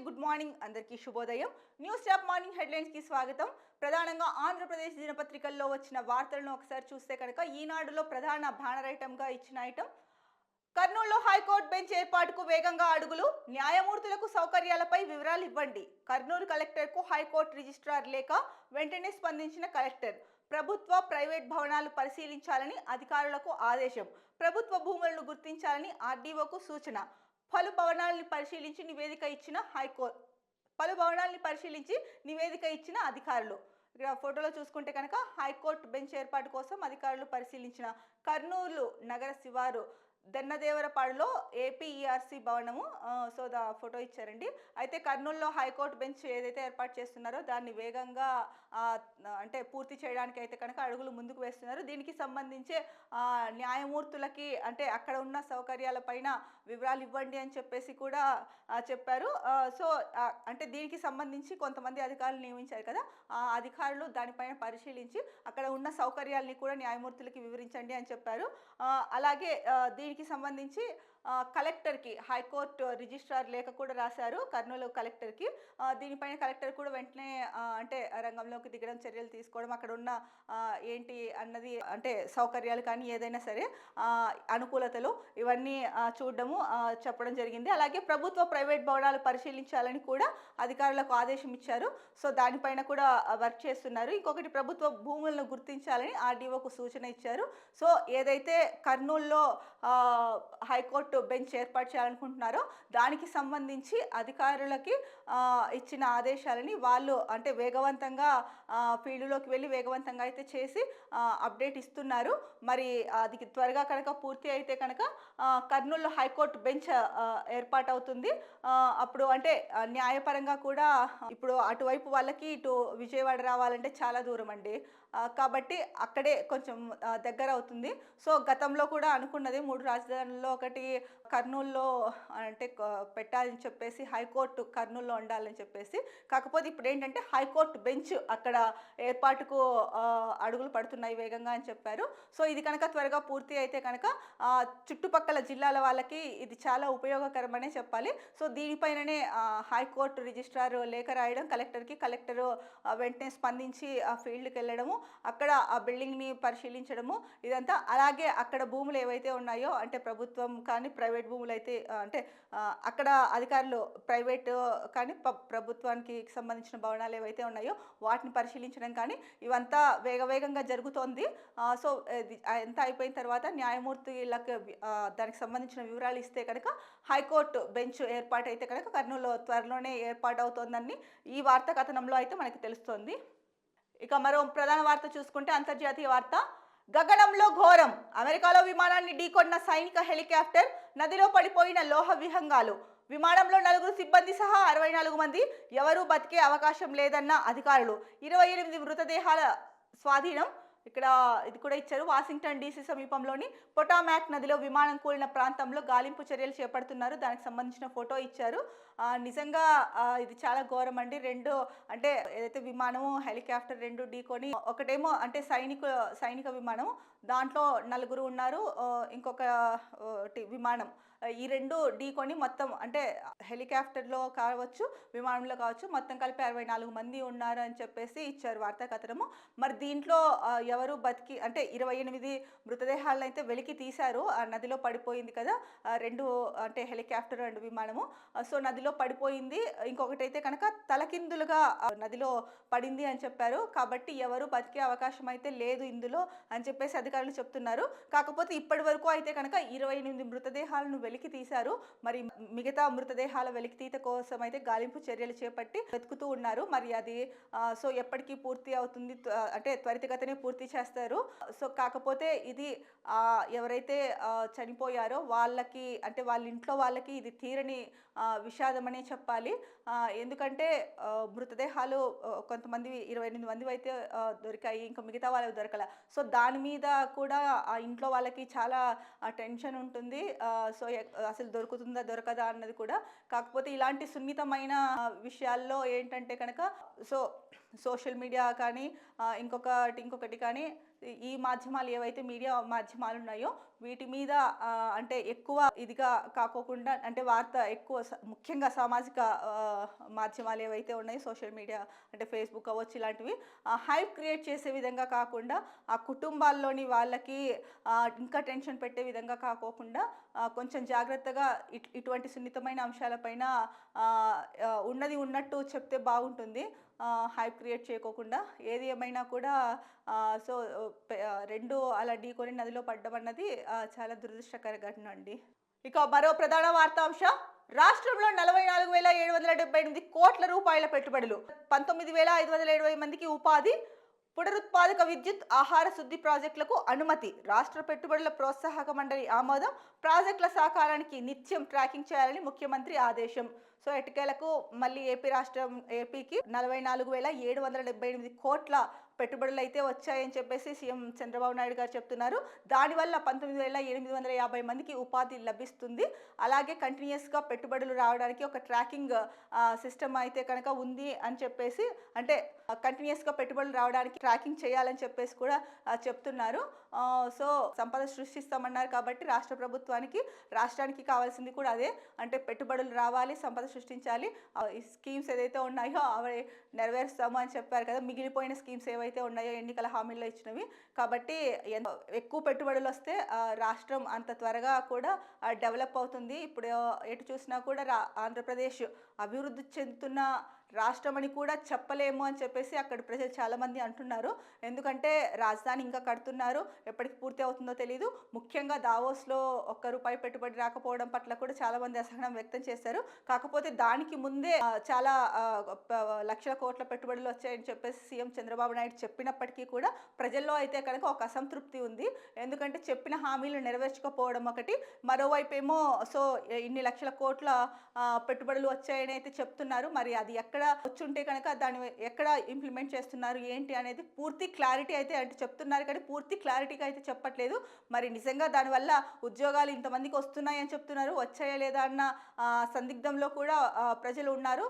Good morning అందరికీ శుభోదయం. News top morning headlines కి స్వాగతం. ప్రధానంగా ఆంధ్రప్రదేశ్ దినపత్రికల్లో వచ్చిన వార్తలను ఒకసారి చూస్తే కనుక ఈనాడులో ప్రధాన బ్యానర్ ఐటమ్ గా ఇచ్చిన ఐటమ్ కర్నూలులో హైకోర్టు బెంచ్ ఏర్పాటుకు వేగంగా అడుగులు, న్యాయమూర్తులకు సౌకర్యాలపై వివరాలు ఇవ్వండి. కర్నూలు కలెక్టర్కు హైకోర్టు రిజిస్ట్రార్ లేఖ, వెంటనే స్పందించిన కలెక్టర్. ప్రభుత్వ ప్రైవేట్ భవనాలు పరిశీలించాలని అధికారులకు ఆదేశం. ప్రభుత్వ భూములను గుర్తించాలని ఆర్డీఓకు సూచన. పలు భవనాలను పరిశీలించి నివేదిక ఇచ్చిన అధికారులు. ఇక్కడ ఫోటోలో చూసుకుంటే కనుక హైకోర్టు బెంచ్ ఏర్పాటు కోసం అధికారులు పరిశీలించిన కర్నూలు నగర శివారు దన్నదేవరపాడులో ఏపీఈఆర్సీ భవనము. సో ఫోటో ఇచ్చారండి. అయితే కర్నూలులో హైకోర్టు బెంచ్ ఏదైతే ఏర్పాటు చేస్తున్నారో దాన్ని వేగంగా అంటే పూర్తి చేయడానికి అయితే కనుక అడుగులు ముందుకు వేస్తున్నారు. దీనికి సంబంధించి న్యాయమూర్తులకి అంటే అక్కడ ఉన్న సౌకర్యాలపైన వివరాలు ఇవ్వండి అని చెప్పేసి కూడా చెప్పారు. సో అంటే దీనికి సంబంధించి కొంతమంది అధికారులు నియమించారు కదా, ఆ అధికారులు దానిపైన పరిశీలించి అక్కడ ఉన్న సౌకర్యాలని కూడా న్యాయమూర్తులకి వివరించండి అని చెప్పారు. అలాగే దీనికి సంబంధించి కలెక్టర్కి హైకోర్టు రిజిస్ట్రార్ లేఖ కూడా రాశారు కర్నూలు కలెక్టర్కి. దీనిపైన కలెక్టర్ కూడా వెంటనే అంటే రంగంలోకి దిగడం, చర్యలు తీసుకోవడం, అక్కడ ఉన్న ఏంటి అన్నది అంటే సౌకర్యాలు కానీ ఏదైనా సరే అనుకూలతలు ఇవన్నీ చూడడము చెప్పడం జరిగింది. అలాగే ప్రభుత్వ ప్రైవేట్ భవనాలు పరిశీలించాలని కూడా అధికారులకు ఆదేశం ఇచ్చారు. సో దానిపైన కూడా వర్క్ చేస్తున్నారు. ఇంకొకటి ప్రభుత్వ భూములను గుర్తించాలని ఆర్డీఓకు సూచన ఇచ్చారు. సో ఏదైతే కర్నూలులో హైకోర్టు బెంచ్ ఏర్పాటు చేయాలనుకుంటున్నారో దానికి సంబంధించి అధికారులకి ఇచ్చిన ఆదేశాలని వాళ్ళు అంటే వేగవంతంగా ఫీల్డ్లోకి వెళ్ళి వేగవంతంగా అయితే చేసి అప్డేట్ ఇస్తున్నారు. మరి అది త్వరగా కనుక పూర్తి అయితే కనుక కర్నూలు హైకోర్టు బెంచ్ ఏర్పాటు అవుతుంది. అప్పుడు అంటే న్యాయపరంగా కూడా ఇప్పుడు అటువైపు వాళ్ళకి ఇటు విజయవాడ రావాలంటే చాలా దూరం అండి. కాబట్టి అక్కడే కొంచెం దగ్గర అవుతుంది. సో గతంలో కూడా అనుకున్నది 3 రాజధానుల్లో ఒకటి కర్నూలులో అంటే పెట్టాలని చెప్పేసి, హైకోర్టు కర్నూలులో ఉండాలని చెప్పేసి. కాకపోతే ఇప్పుడు ఏంటంటే హైకోర్టు బెంచ్ అక్కడ ఏర్పాటుకు అడుగులు పడుతున్నాయి వేగంగా అని చెప్పారు. సో ఇది కనుక త్వరగా పూర్తి అయితే కనుక చుట్టుపక్కల జిల్లాల వాళ్ళకి ఇది చాలా ఉపయోగకరమనే చెప్పాలి. సో దీనిపైననే హైకోర్టు రిజిస్ట్రార్ లేఖ రాయడం కలెక్టర్కి, కలెక్టరు వెంటనే స్పందించి ఆ ఫీల్డ్కి వెళ్ళడము, అక్కడ ఆ బిల్డింగ్ని పరిశీలించడము ఇదంతా. అలాగే అక్కడ భూములు ఏవైతే ఉన్నాయో అంటే ప్రభుత్వం కానీ ప్రైవేట్ భూములు అయితే అంటే అక్కడ అధికారులు ప్రైవేట్ కానీ ప్రభుత్వానికి సంబంధించిన భవనాలు ఏవైతే ఉన్నాయో వాటిని పరిశీలించడం కానీ ఇవంతా వేగంగా జరుగుతోంది. సో ఎంత అయిపోయిన తర్వాత న్యాయమూర్తులకు దానికి సంబంధించిన వివరాలు ఇస్తే కనుక హైకోర్టు బెంచ్ ఏర్పాటు అయితే కనుక కర్నూలులో త్వరలోనే ఏర్పాటు అవుతోందని ఈ వార్తా కథనంలో అయితే మనకి తెలుస్తోంది. ఇక మరో ప్రధాన వార్త చూసుకుంటే అంతర్జాతీయ వార్త. గగనంలో ఘోరం, అమెరికాలో విమానాన్ని ఢీకొన్న సైనిక హెలికాప్టర్, నదిలో పడిపోయిన లోహ విహంగాలు. విమానంలో 4 సిబ్బంది సహా 64 మంది, ఎవరూ బతికే అవకాశం లేదన్న అధికారులు. 28 మృతదేహాల స్వాధీనం. ఇక్కడ ఇది కూడా ఇచ్చారు. వాషింగ్టన్ డీసీ సమీపంలోని పొటామాక్ నదిలో విమానం కూలిన ప్రాంతంలో గాలింపు చర్యలు చేపడుతున్నారు. దానికి సంబంధించిన ఫోటో ఇచ్చారు. నిజంగా ఇది చాలా ఘోరం అండి. 2 అంటే ఏదైతే విమానము హెలికాప్టర్ 2 ఢీకొని, ఒకటేమో అంటే సైనిక విమానం, దాంట్లో 4 ఉన్నారు. ఇంకొక విమానం, ఈ 2 ఢీకొని మొత్తం అంటే హెలికాప్టర్లో కావచ్చు విమానంలో కావచ్చు మొత్తం కలిపి 64 మంది ఉన్నారు అని చెప్పేసి ఇచ్చారు వార్తా కథనము. మరి దీంట్లో ఎవరు బతికి అంటే 28 మృతదేహాలను అయితే వెలికి తీశారు. ఆ నదిలో పడిపోయింది కదా 2 అంటే హెలికాప్టర్ 2 విమానము. సో నదిలో పడిపోయింది. ఇంకొకటి అయితే కనుక తలకిందులుగా నదిలో పడింది అని చెప్పారు. కాబట్టి ఎవరు బతికే అవకాశం అయితే లేదు ఇందులో అని చెప్పేసి అధికారులు చెప్తున్నారు. కాకపోతే ఇప్పటి వరకు అయితే కనుక 28 మృతదేహాలను వెలికి తీశారు. మరి మిగతా మృతదేహాల వెలికితీత కోసం అయితే గాలింపు చర్యలు చేపట్టి వెతుకుతూ ఉన్నారు. మరి అది సో ఎప్పటికీ పూర్తి అవుతుంది అంటే త్వరితగతినే పూర్తి చేస్తారు. సో కాకపోతే ఇది ఎవరైతే చనిపోయారో వాళ్ళకి అంటే వాళ్ళ ఇంట్లో వాళ్ళకి ఇది తీరని విషాదమనే చెప్పాలి. ఎందుకంటే మృతదేహాలు కొంతమంది 28 మంది అయితే దొరికాయి, ఇంకా మిగతా వాళ్ళకి దొరకల. సో దాని మీద కూడా ఆ ఇంట్లో వాళ్ళకి చాలా టెన్షన్ ఉంటుంది. సో అసలు దొరుకుతుందా దొరకదా అన్నది కూడా. కాకపోతే ఇలాంటి సున్నితమైన విషయాల్లో ఏంటంటే కనుక సో సోషల్ మీడియా కానీ ఇంకొకటి కానీ ఈ మాధ్యమాలు ఏవైతే మీడియా మాధ్యమాలు ఉన్నాయో వీటి మీద అంటే ఎక్కువ ఇదిగా కాకోకుండా అంటే వార్త ఎక్కువ ముఖ్యంగా సామాజిక మాధ్యమాలు ఏవైతే ఉన్నాయో సోషల్ మీడియా అంటే ఫేస్బుక్ అవ్వచ్చు ఇలాంటివి హైప్ క్రియేట్ చేసే విధంగా కాకుండా ఆ కుటుంబాల్లోని వాళ్ళకి ఇంకా టెన్షన్ పెట్టే విధంగా కాకోకుండా కొంచెం జాగ్రత్తగా ఇటువంటి సున్నితమైన అంశాలపైన ఉన్నది ఉన్నట్టు చెప్తే బాగుంటుంది. హైప్ క్రియేట్ చేయకోకుండా ఏది ఏమైనా కూడా సో రెండు అలా ఢీకొని నదిలో పడ్డం అన్నది చాలా దురదృష్టకర ఘటన అండి. ఇక మరో ప్రధాన వార్తాంశం, రాష్ట్రంలో 44,778 కోట్ల రూపాయల పెట్టుబడులు, 19,570 మందికి ఉపాధి, పునరుత్పాదక విద్యుత్ ఆహార శుద్ధి ప్రాజెక్టులకు అనుమతి, రాష్ట్ర పెట్టుబడుల ప్రోత్సాహక మండలి ఆమోదం, ప్రాజెక్టుల సహకారానికి నిత్యం ట్రాకింగ్ చేయాలని ముఖ్యమంత్రి ఆదేశం. సో ఎటుకేలకు మళ్ళీ ఏపీకి 44,778 కోట్ల పెట్టుబడులు అయితే వచ్చాయని చెప్పేసి సీఎం చంద్రబాబు నాయుడు గారు చెప్తున్నారు. దానివల్ల 19,850 మందికి ఉపాధి లభిస్తుంది. అలాగే కంటిన్యూస్గా పెట్టుబడులు రావడానికి ఒక ట్రాకింగ్ సిస్టమ్ అయితే కనుక ఉంది అని చెప్పేసి, అంటే కంటిన్యూస్గా పెట్టుబడులు రావడానికి ట్రాకింగ్ చేయాలని చెప్పేసి కూడా చెప్తున్నారు. సో సంపద సృష్టిస్తామన్నారు కాబట్టి రాష్ట్ర ప్రభుత్వానికి రాష్ట్రానికి కావాల్సింది కూడా అదే, అంటే పెట్టుబడులు రావాలి, సంపద సృష్టించాలి. ఈ స్కీమ్స్ ఏదైతే ఉన్నాయో అవి నెరవేరుస్తాము అని చెప్పారు కదా, మిగిలిపోయిన స్కీమ్స్ ఏవైతే ఉన్నాయో ఎన్నికల హామీల్లో ఇచ్చినవి. కాబట్టి ఎక్కువ పెట్టుబడులు వస్తే రాష్ట్రం అంత త్వరగా కూడా డెవలప్ అవుతుంది. ఇప్పుడు ఎటు చూసినా కూడా ఆంధ్రప్రదేశ్ అభివృద్ధి చెందుతున్న రాష్ట్రం అని కూడా చెప్పలేము అని చెప్పేసి అక్కడ ప్రజలు చాలామంది అంటున్నారు. ఎందుకంటే రాజధాని ఇంకా కడుతున్నారు, ఎప్పటికి పూర్తి అవుతుందో తెలియదు. ముఖ్యంగా దావోస్లో ₹1 పెట్టుబడి రాకపోవడం పట్ల కూడా చాలామంది అసహనం వ్యక్తం చేశారు. కాకపోతే దానికి ముందే చాలా లక్షల కోట్ల పెట్టుబడులు వచ్చాయని చెప్పేసి సీఎం చంద్రబాబు నాయుడు చెప్పినప్పటికీ కూడా ప్రజల్లో అయితే కనుక ఒక అసంతృప్తి ఉంది. ఎందుకంటే చెప్పిన హామీలు నెరవేర్చకపోవడం ఒకటి, మరోవైపు ఏమో సో ఇన్ని లక్షల కోట్ల పెట్టుబడులు వచ్చాయని అయితే చెప్తున్నారు. మరి అది ఎక్కడ వచ్చుంటే కనుక దాన్ని ఎక్కడ ఇంప్లిమెంట్ చేస్తున్నారు ఏంటి అనేది పూర్తి క్లారిటీ అయితే అంటే చెప్తున్నారు, కానీ పూర్తి క్లారిటీగా అయితే చెప్పట్లేదు. మరి నిజంగా దానివల్ల ఉద్యోగాలు ఇంతమందికి వస్తున్నాయని చెప్తున్నారు, వచ్చాయా లేదా అన్న సందిగ్ధంలో కూడా ప్రజలు ఉన్నారు.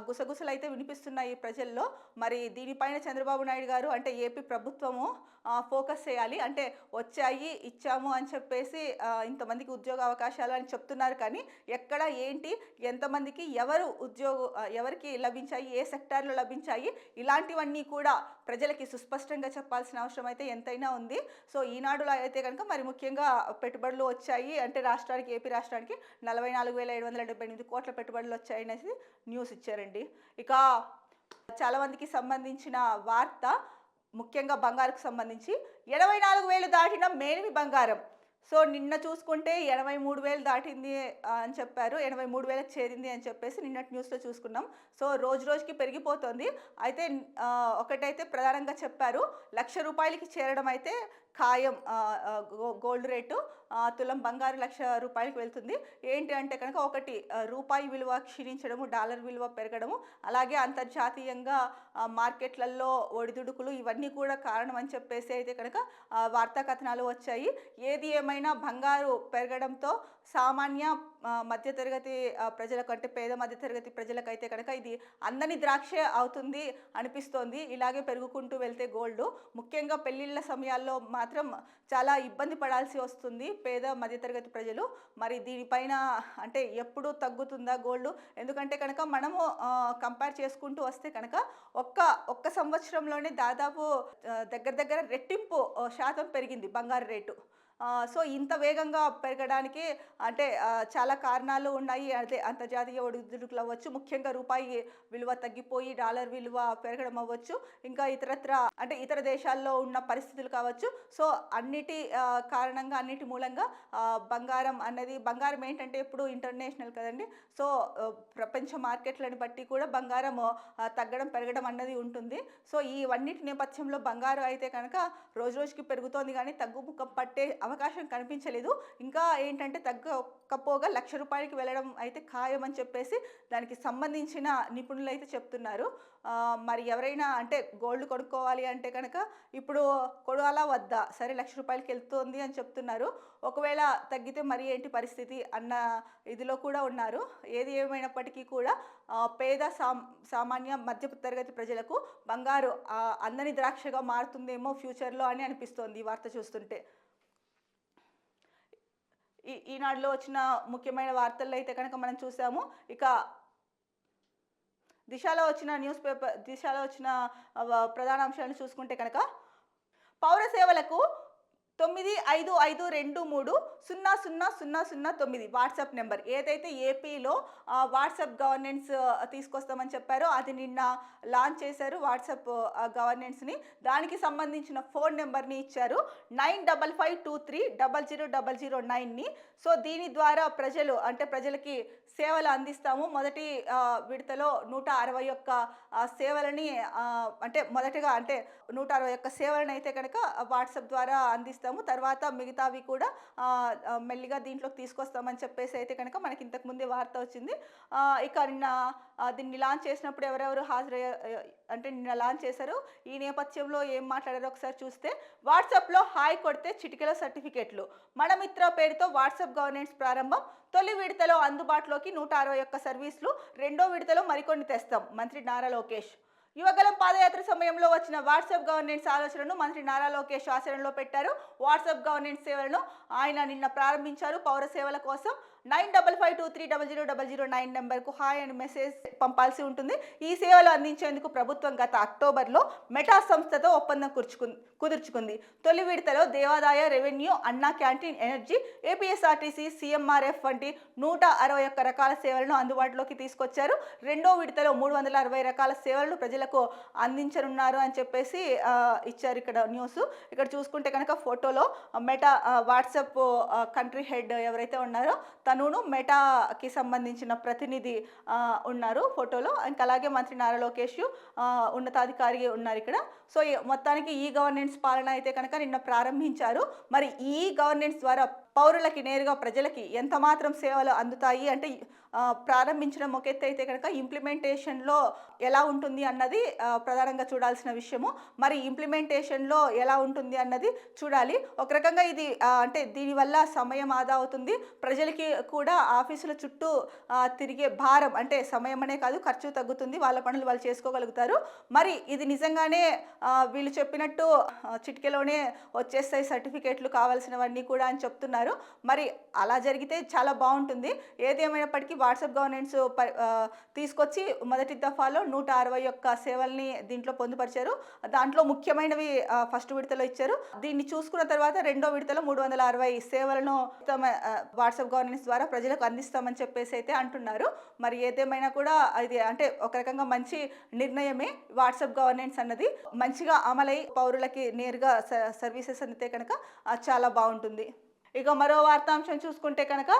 గుసగుసలు అయితే వినిపిస్తున్నాయి ప్రజల్లో. మరి దీనిపైన చంద్రబాబు నాయుడు గారు అంటే ఏపీ ప్రభుత్వము ఫోకస్ చేయాలి. అంటే వచ్చాయి ఇచ్చాము అని చెప్పేసి ఇంతమందికి ఉద్యోగ అవకాశాలు అని చెప్తున్నారు, కానీ ఎక్కడ ఏంటి ఎంతమందికి ఎవరికి లభించాయి, ఏ సెక్టార్లో లభించాయి, ఇలాంటివన్నీ కూడా ప్రజలకి సుస్పష్టంగా చెప్పాల్సిన అవసరం అయితే ఎంతైనా ఉంది. సో ఈనాడులో అయితే కనుక మరి ముఖ్యంగా పెట్టుబడులు వచ్చాయి అంటే రాష్ట్రానికి, ఏపీ రాష్ట్రానికి 44,778 కోట్ల పెట్టుబడులు వచ్చాయనేసి న్యూస్ ఇచ్చారండి. ఇక చాలామందికి సంబంధించిన వార్త, ముఖ్యంగా బంగారుకు సంబంధించి 84,000 దాటిన మేలిమి బంగారం. సో నిన్న చూసుకుంటే 83,000 దాటింది అని చెప్పారు, 83,000కి చేరింది అని చెప్పేసి నిన్నటి న్యూస్లో చూసుకున్నాం. సో రోజు రోజుకి పెరిగిపోతుంది. అయితే ఒకటైతే ప్రధానంగా చెప్పారు, ₹1,00,000కి చేరడం అయితే ఖాయం. గోల్డ్ రేటు తులం బంగారు ₹1,00,000కి వెళ్తుంది. ఏంటి అంటే కనుక ఒకటి రూపాయి విలువ క్షీణించడము, డాలర్ విలువ పెరగడము, అలాగే అంతర్జాతీయంగా మార్కెట్లలో ఒడిదుడుకులు ఇవన్నీ కూడా కారణం అని చెప్పేసి అయితే కనుక వార్తా కథనాలు వచ్చాయి. ఏది ఏమైనా బంగారు పెరగడంతో సామాన్య మధ్యతరగతి ప్రజలకు అంటే పేద మధ్యతరగతి ప్రజలకైతే కనుక ఇది అందని ద్రాక్ష అవుతుంది అనిపిస్తోంది. ఇలాగే పెరుగుకుంటూ వెళ్తే గోల్డ్, ముఖ్యంగా పెళ్ళిళ్ళ సమయాల్లో మాత్రం చాలా ఇబ్బంది పడాల్సి వస్తుంది పేద మధ్యతరగతి ప్రజలు. మరి దీనిపైన అంటే ఎప్పుడు తగ్గుతుందా గోల్డ్? ఎందుకంటే కనుక మనము కంపేర్ చేసుకుంటూ వస్తే కనుక ఒక్క సంవత్సరంలోనే దాదాపు దగ్గర రెట్టింపు శాతం పెరిగింది బంగారు రేటు. సో ఇంత వేగంగా పెరగడానికి అంటే చాలా కారణాలు ఉన్నాయి. అదే అంతర్జాతీయ ఒడిదుడుకులు అవ్వచ్చు, ముఖ్యంగా రూపాయి విలువ తగ్గిపోయి డాలర్ విలువ పెరగడం అవ్వచ్చు, ఇంకా ఇతరత్ర అంటే ఇతర దేశాల్లో ఉన్న పరిస్థితులు కావచ్చు. సో అన్నిటి కారణంగా అన్నిటి మూలంగా బంగారం ఏంటంటే ఇప్పుడు ఇంటర్నేషనల్ కదండి. సో ప్రపంచ మార్కెట్లను బట్టి కూడా బంగారం తగ్గడం పెరగడం అన్నది ఉంటుంది. సో ఇవన్నిటి నేపథ్యంలో బంగారం అయితే కనుక రోజు రోజుకి పెరుగుతోంది, కానీ తగ్గుముఖం పట్టే అవకాశం కనిపించలేదు. ఇంకా ఏంటంటే తగ్గకపోగా ₹1,00,000కి వెళ్ళడం అయితే ఖాయమని చెప్పేసి దానికి సంబంధించిన నిపుణులు అయితే చెప్తున్నారు. మరి ఎవరైనా అంటే గోల్డ్ కొనుక్కోవాలి అంటే కనుక ఇప్పుడు కొనాలా వద్దా? సరే ₹1,00,000కి వెళ్తుంది అని చెప్తున్నారు. ఒకవేళ తగ్గితే మరి ఏంటి పరిస్థితి అన్న ఇదిలో కూడా ఉన్నారు. ఏది ఏమైనప్పటికీ కూడా పేద సామాన్య మధ్య తరగతి ప్రజలకు బంగారు అందని ద్రాక్షగా మారుతుందేమో ఫ్యూచర్‌లో అని అనిపిస్తోంది ఈ వార్త చూస్తుంటే. ఈనాడులో వచ్చిన ముఖ్యమైన వార్తల్లో అయితే కనుక మనం చూసాము. ఇక దిశలో వచ్చిన ప్రధాన అంశాలను చూసుకుంటే కనుక పౌర సేవలకు 9552300009 వాట్సాప్ నెంబర్. ఏదైతే ఏపీలో వాట్సాప్ గవర్నెన్స్ తీసుకొస్తామని చెప్పారో అది నిన్న లాంచ్ చేశారు వాట్సాప్ గవర్నెన్స్ని. దానికి సంబంధించిన ఫోన్ నెంబర్ని ఇచ్చారు 9552300009ని. సో దీని ద్వారా ప్రజలకి సేవలు అందిస్తాము. మొదటి విడతలో 161 సేవలని మొదటగా 161 సేవలను అయితే కనుక వాట్సాప్ ద్వారా అందిస్తాము. తర్వాత మిగతావి కూడా మెల్లిగా దీంట్లోకి తీసుకొస్తామని చెప్పేసి అయితే కనుక మనకి ఇంతకుముందే వార్త వచ్చింది. ఇక నిన్న దీన్ని లాంచ్ చేసినప్పుడు ఎవరెవరు నిన్న లాంచ్ చేశారు. ఈ నేపథ్యంలో ఏం మాట్లాడారో ఒకసారి చూస్తే, వాట్సాప్లో హాయ్ కొడితే చిటికెలో సర్టిఫికెట్లు, మన మిత్ర పేరుతో వాట్సాప్ గవర్నెన్స్ ప్రారంభం, తొలి విడతలో అందుబాటులోకి 161 సర్వీసులు, రెండో విడతలో మరికొన్ని తెస్తాం మంత్రి నారా లోకేష్. యువగలం పాదయాత్ర సమయంలో వచ్చిన వాట్సాప్ గవర్నెన్స్ ఆలోచనను మంత్రి నారా లోకేష్ ఆచరణలో పెట్టారు. వాట్సాప్ గవర్నెన్స్ సేవలను ఆయన నిన్న ప్రారంభించారు. పౌర సేవల కోసం 9552300009 నెంబర్కు హాయ్ అని మెసేజ్ పంపాల్సి ఉంటుంది. ఈ సేవలు అందించేందుకు ప్రభుత్వం గత అక్టోబర్లో మెటా సంస్థతో ఒప్పందం కుదుర్చుకుంది. తొలి విడతలో దేవాదాయ, రెవెన్యూ, అన్నా క్యాంటీన్, ఎనర్జీ, ఏపీఎస్ఆర్టీసీ, సీఎంఆర్ఎఫ్ వంటి 161 రకాల సేవలను అందుబాటులోకి తీసుకొచ్చారు. రెండో విడతలో 360 రకాల సేవలను ప్రజలకు అందించనున్నారు అని చెప్పేసి ఇచ్చారు ఇక్కడ న్యూస్. ఇక్కడ చూసుకుంటే కనుక ఫోటోలో మెటా వాట్సాప్ కంట్రీ హెడ్ ఎవరైతే ఉన్నారో తనును మెటాకి సంబంధించిన ప్రతినిధి ఉన్నారు ఫోటోలో. ఇంకా అలాగే మంత్రి నారా లోకేష్ ఉన్నతాధికారి ఉన్నారు ఇక్కడ. సో మొత్తానికి ఈ గవర్నెన్స్ పాలన అయితే కనుక నిన్న ప్రారంభించారు. మరి ఈ గవర్నెన్స్ ద్వారా పౌరులకి నేరుగా ప్రజలకి ఎంత మాత్రం సేవలు అందుతాయి అంటే ప్రారంభించడం ఒక ఎత్తు అయితే కనుక ఇంప్లిమెంటేషన్లో ఎలా ఉంటుంది అన్నది ప్రధానంగా చూడాల్సిన విషయము. మరి ఇంప్లిమెంటేషన్లో ఎలా ఉంటుంది అన్నది చూడాలి. ఒక రకంగా ఇది దీనివల్ల సమయం ఆదా అవుతుంది. ప్రజలకి కూడా ఆఫీసుల చుట్టూ తిరిగే భారం సమయం అనే కాదు, ఖర్చు తగ్గుతుంది. వాళ్ళ పనులు వాళ్ళు చేసుకోగలుగుతారు. మరి ఇది నిజంగానే వీళ్ళు చెప్పినట్టు చిటికెలోనే వచ్చేస్తాయి సర్టిఫికేట్లు కావాల్సినవన్నీ కూడా అని చెప్తున్నారు. మరి అలా జరిగితే చాలా బాగుంటుంది. ఏదేమైనప్పటికీ వాట్సాప్ గవర్నెన్స్ తీసుకొచ్చి మొదటి దఫాలో 161 సేవల్ని దీంట్లో పొందుపరిచారు. దాంట్లో ముఖ్యమైనవి ఫస్ట్ విడతలో ఇచ్చారు. దీన్ని చూసుకున్న తర్వాత రెండో విడతలో 360 సేవలను వాట్సాప్ గవర్నెన్స్ ద్వారా ప్రజలకు అందిస్తామని చెప్పేసి అయితే అంటున్నారు. మరి ఏదేమైనా కూడా ఇది ఒక రకంగా మంచి నిర్ణయమే. వాట్సాప్ గవర్నెన్స్ అన్నది మంచిగా అమలై పౌరులకి నేరుగా సర్వీసెస్ అందితే కనుక చాలా బాగుంటుంది. ఇక మరో వార్తాంశం చూసుకుంటే కనుక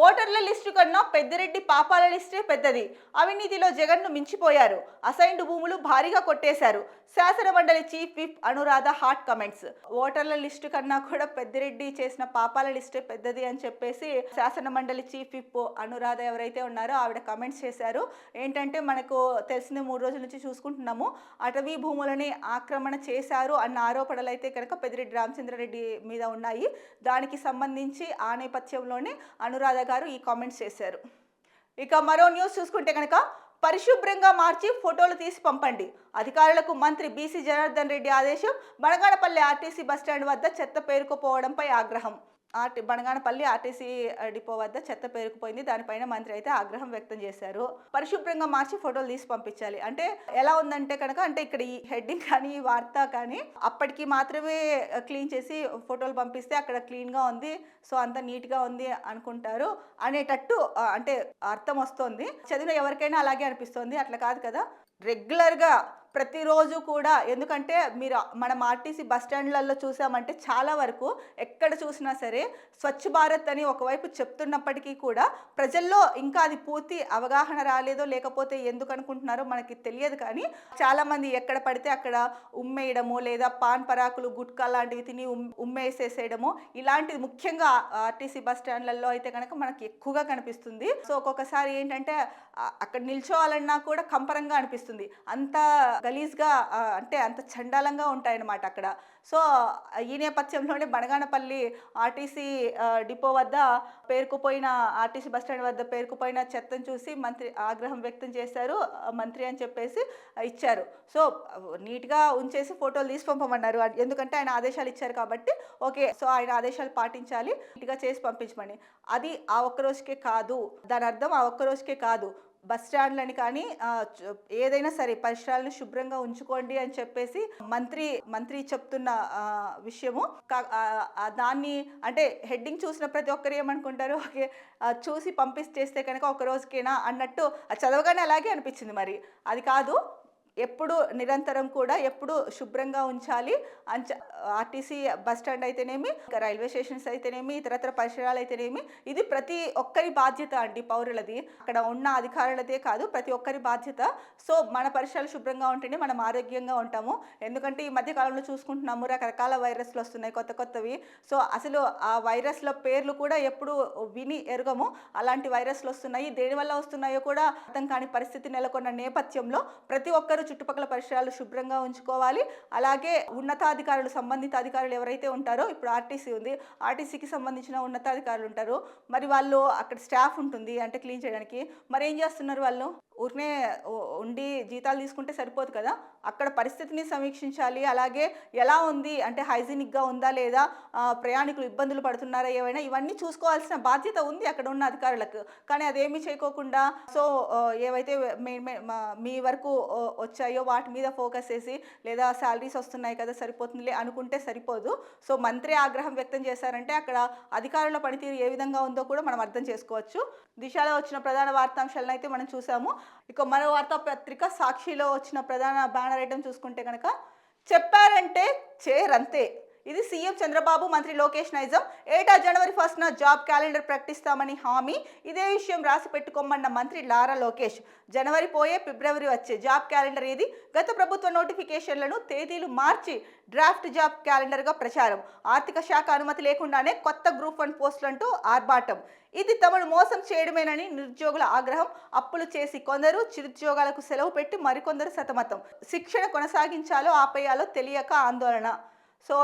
ఓటర్ల లిస్టు కన్నా పెద్దిరెడ్డి పాపాల లిస్టే పెద్దది, అవినీతిలో జగన్ను మించిపోయారు, అసైన్డ్ భూములు భారీగా కొట్టేశారు, శాసనమండలి chief whip Anuradha hot comments. ఓటర్ల లిస్టు కన్నా కూడా పెద్దిరెడ్డి చేసిన పాపాల లిస్టే పెద్దది అని చెప్పేసి శాసనమండలి చీఫ్ విప్ అనురాధ ఎవరైతే ఉన్నారో ఆవిడ కమెంట్స్ చేశారు. ఏంటంటే మనకు తెలిసిన 3 రోజుల నుంచి చూసుకుంటున్నాము, అటవీ భూములని ఆక్రమణ చేశారు అన్న ఆరోపణలు అయితే కనుక పెద్దిరెడ్డి రామచంద్రారెడ్డి మీద ఉన్నాయి. దానికి సంబంధించి ఆ నేపథ్యంలోనే అనురాధ గారు ఈ కామెంట్స్ చేశారు. ఇక మరో న్యూస్ చూసుకుంటే కనుక పరిశుభ్రంగా మార్చి ఫోటోలు తీసి పంపండి, అధికారులకు మంత్రి బీసీ జనార్దన్ రెడ్డి ఆదేశం. బనగానపల్లి ఆర్టీసీ బస్టాండ్ వద్ద చెత్త పేరుకుపోవడంపై ఆగ్రహం. బనగానపల్లి ఆర్టీసీ డిపో వద్ద చెత్త పేరుకుపోయింది. దానిపైన మంత్రి అయితే ఆగ్రహం వ్యక్తం చేశారు. పరిశుభ్రంగా మార్చి ఫోటోలు తీసి పంపించాలి ఎలా ఉందంటే కనుక ఇక్కడ ఈ హెడ్డింగ్ కానీ ఈ వార్త కానీ అప్పటికి మాత్రమే క్లీన్ చేసి ఫోటోలు పంపిస్తే అక్కడ క్లీన్గా ఉంది, సో అంత నీట్గా ఉంది అనుకుంటారు అనేటట్టు అర్థం వస్తుంది. చదివిన ఎవరికైనా అలాగే అనిపిస్తుంది. అట్లా కాదు కదా, రెగ్యులర్గా ప్రతిరోజు కూడా ఎందుకంటే మనం ఆర్టీసీ బస్ స్టాండ్లలో చూసామంటే చాలా వరకు ఎక్కడ చూసినా సరే స్వచ్ఛ భారత్ అని ఒకవైపు చెప్తున్నప్పటికీ కూడా ప్రజల్లో ఇంకా అది పూర్తి అవగాహన రాలేదో లేకపోతే ఎందుకు అనుకుంటున్నారో మనకి తెలియదు. కానీ చాలామంది ఎక్కడ పడితే అక్కడ ఉమ్మేయడము లేదా పాన్ పరాకులు గుట్కా లాంటివి తిని ఉమ్మేసేసేయడము ఇలాంటిది ముఖ్యంగా ఆర్టీసీ బస్ స్టాండ్లలో అయితే కనుక మనకి ఎక్కువగా కనిపిస్తుంది. సో ఒక్కొక్కసారి ఏంటంటే అక్కడ నిల్చోవాలన్నా కూడా కంపరంగా అనిపిస్తుంది. అంత గలీజ్గా అంటే అంత చండాలంగా ఉంటాయన్నమాట అక్కడ. సో ఈ నేపథ్యంలోనే బనగానపల్లి ఆర్టీసీ డిపో వద్ద పేరుకుపోయిన ఆర్టీసీ బస్టాండ్ వద్ద పేరుకుపోయిన చెత్తను చూసి మంత్రి ఆగ్రహం వ్యక్తం చేశారు. మంత్రి అని చెప్పేసి ఇచ్చారు. సో నీట్గా ఉంచేసి ఫోటోలు తీసి పంపమన్నారు. ఎందుకంటే ఆయన ఆదేశాలు ఇచ్చారు కాబట్టి ఓకే, సో ఆయన ఆదేశాలు పాటించాలి, నీట్గా చేసి పంపించమని. అది ఆ ఒక్క రోజుకే కాదు, దాని అర్థం ఆ ఒక్క రోజుకే కాదు, బస్ స్టాండ్లని కానీ ఏదైనా సరే పరిసరాలను శుభ్రంగా ఉంచుకోండి అని చెప్పేసి మంత్రి చెప్తున్న విషయము. దాన్ని అంటే హెడ్డింగ్ చూసిన ప్రతి ఒక్కరు ఏమనుకుంటారు, ఓకే చూసి పంపిస్తేస్తే కనుక ఒక రోజుకేనా అన్నట్టు చదవగానే అలాగే అనిపించింది. మరి అది కాదు, ఎప్పుడు నిరంతరం కూడా ఎప్పుడు శుభ్రంగా ఉంచాలి. ఆర్టీసీ బస్ స్టాండ్ అయితేనేమి, రైల్వే స్టేషన్స్ అయితేనేమి, ఇతరత్ర పరిసరాలు అయితేనేమి, ఇది ప్రతి ఒక్కరి బాధ్యత అండి, పౌరులది. అక్కడ ఉన్న అధికారులదే కాదు, ప్రతి ఒక్కరి బాధ్యత. సో మన పరిసరాలు శుభ్రంగా ఉంటేనే మనం ఆరోగ్యంగా ఉంటాము. ఎందుకంటే ఈ మధ్యకాలంలో చూసుకుంటున్నాము రకరకాల వైరస్లు వస్తున్నాయి, కొత్త కొత్తవి. సో అసలు ఆ వైరస్ల పేర్లు కూడా ఎప్పుడు విని ఎరగము. అలాంటి వైరస్లు వస్తున్నాయి, దేనివల్ల వస్తున్నాయో కూడా అర్థం కాని పరిస్థితి నెలకొన్న నేపథ్యంలో ప్రతి ఒక్కరు చుట్టుపక్కల పరిసరాలు శుభ్రంగా ఉంచుకోవాలి. అలాగే ఉన్నతాధికారులు, సంబంధిత అధికారులు ఎవరైతే ఉంటారో, ఇప్పుడు ఆర్టీసీ ఉంది, ఆర్టీసీకి సంబంధించిన ఉన్నతాధికారులు ఉంటారు, మరి వాళ్ళు అక్కడ స్టాఫ్ ఉంటుంది అంటే క్లీన్ చేయడానికి. మరి ఏం చేస్తున్నారు వాళ్ళు? ఊరినే ఉండి జీతాలు తీసుకుంటే సరిపోదు కదా, అక్కడ పరిస్థితిని సమీక్షించాలి. అలాగే ఎలా ఉంది అంటే హైజీనిక్గా ఉందా లేదా, ప్రయాణికులు ఇబ్బందులు పడుతున్నారా ఏవైనా, ఇవన్నీ చూసుకోవాల్సిన బాధ్యత ఉంది అక్కడ ఉన్న అధికారులకు. కానీ అదేమీ చేయకోకుండా సో ఏవైతే మీ వరకు వచ్చాయో వాటి మీద ఫోకస్ చేసి లేదా శాలరీస్ వస్తున్నాయి కదా సరిపోతుందిలే అనుకుంటే సరిపోదు. సో మంత్రి ఆగ్రహం వ్యక్తం చేశారంటే అక్కడ అధికారుల పనితీరు ఏ విధంగా ఉందో కూడా మనం అర్థం చేసుకోవచ్చు. దిశలో వచ్చిన ప్రధాన వార్తాంశాలను అయితే మనం చూసాము. ఇక మరో వార్తాపత్రిక సాక్షిలో వచ్చిన ప్రధాన బ్యానర్ ఐటమ్ చూసుకుంటే కనుక, చెప్పారంటే చేరంతే. ఇది సీఎం చంద్రబాబు, మంత్రి లోకేష్ నైజం. ఏటా జనవరి 1న జాబ్ క్యాలెండర్ ప్రకటిస్తామని హామీ. ఇదే విషయం రాసి పెట్టుకోమన్న మంత్రి నారా లోకేష్. జనవరి పోయే ఫిబ్రవరి వచ్చే జాబ్ క్యాలెండర్ ఏది? గత ప్రభుత్వ నోటిఫికేషన్లను తేదీలు మార్చి డ్రాఫ్ట్ జాబ్ క్యాలెండర్గా ప్రచారం. ఆర్థిక శాఖ అనుమతి లేకుండానే కొత్త గ్రూప్ 1 పోస్టులంటూ ఆర్భాటం. ఇది తమను మోసం చేయడమేనని నిరుద్యోగుల ఆగ్రహం. అప్పులు చేసి కొందరు, చిరుద్యోగాలకు సెలవు పెట్టి మరికొందరు సతమతం. శిక్షణ కొనసాగించాలో ఆపేయాలో తెలియక ఆందోళన. సో